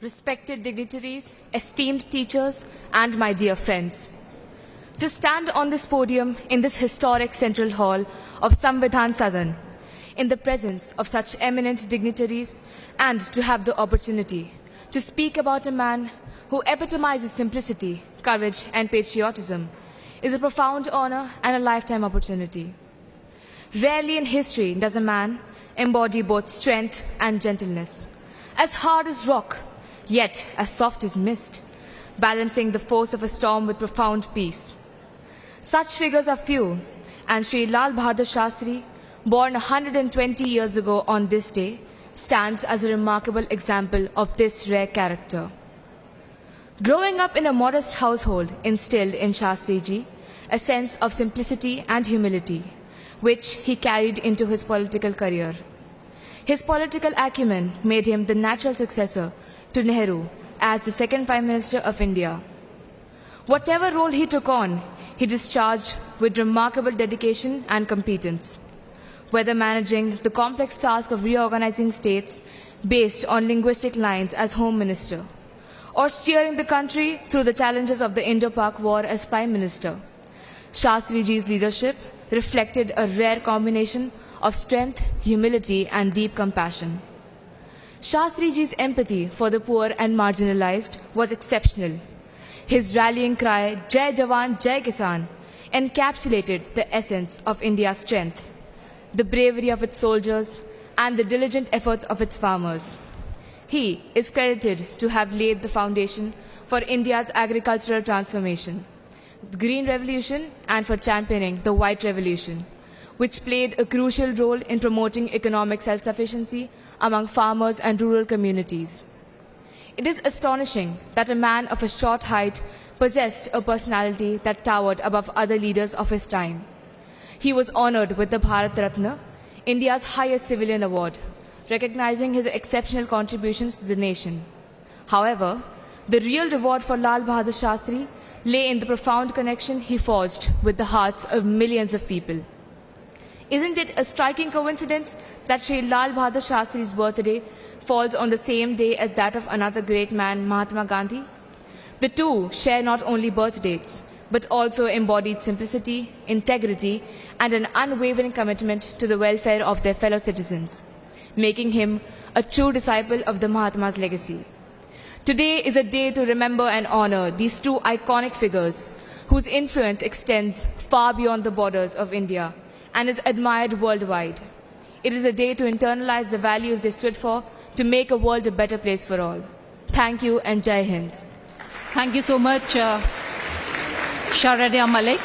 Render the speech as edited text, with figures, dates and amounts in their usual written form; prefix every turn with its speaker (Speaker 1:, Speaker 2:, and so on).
Speaker 1: respected dignitaries, esteemed teachers, and my dear friends. To stand on this podium in this historic central hall of Samvidhan Sadan, in the presence of such eminent dignitaries, and to have the opportunity to speak about a man who epitomizes simplicity, courage, and patriotism is a profound honor and a lifetime opportunity. Rarely in history does a man embody both strength and gentleness. As hard as rock, yet as soft as mist, balancing the force of a storm with profound peace. Such figures are few, and Sri Lal Bahadur Shastri, born 120 years ago on this day, stands as a remarkable example of this rare character. Growing up in a modest household instilled in Shastriji a sense of simplicity and humility, which he carried into his political career. His political acumen made him the natural successor to Nehru as the second Prime Minister of India. Whatever role he took on, he discharged with remarkable dedication and competence. Whether managing the complex task of reorganizing states based on linguistic lines as Home Minister, or steering the country through the challenges of the Indo-Pak War as Prime Minister, Shastriji's leadership reflected a rare combination of strength, humility, and deep compassion. Shastriji's empathy for the poor and marginalized was exceptional. His rallying cry, Jai Jawan, Jai Kisan, encapsulated the essence of India's strength, the bravery of its soldiers, and the diligent efforts of its farmers. He is credited to have laid the foundation for India's agricultural transformation, the Green Revolution, and for championing the White Revolution, which played a crucial role in promoting economic self-sufficiency among farmers and rural communities. It is astonishing that a man of a short height possessed a personality that towered above other leaders of his time. He was honored with the Bharat Ratna, India's highest civilian award, recognizing his exceptional contributions to the nation. However, the real reward for Lal Bahadur Shastri lay in the profound connection he forged with the hearts of millions of people. Isn't it a striking coincidence that Sri Lal Bahadur Shastri's birthday falls on the same day as that of another great man, Mahatma Gandhi? The two share not only birth dates, but also embodied simplicity, integrity, and an unwavering commitment to the welfare of their fellow citizens, making him a true disciple of the Mahatma's legacy. Today is a day to remember and honor these two iconic figures whose influence extends far beyond the borders of India and is admired worldwide. It is a day to internalize the values they stood for to make a world a better place for all. Thank you and Jai Hind.
Speaker 2: Thank you so much, Sharadya Malik.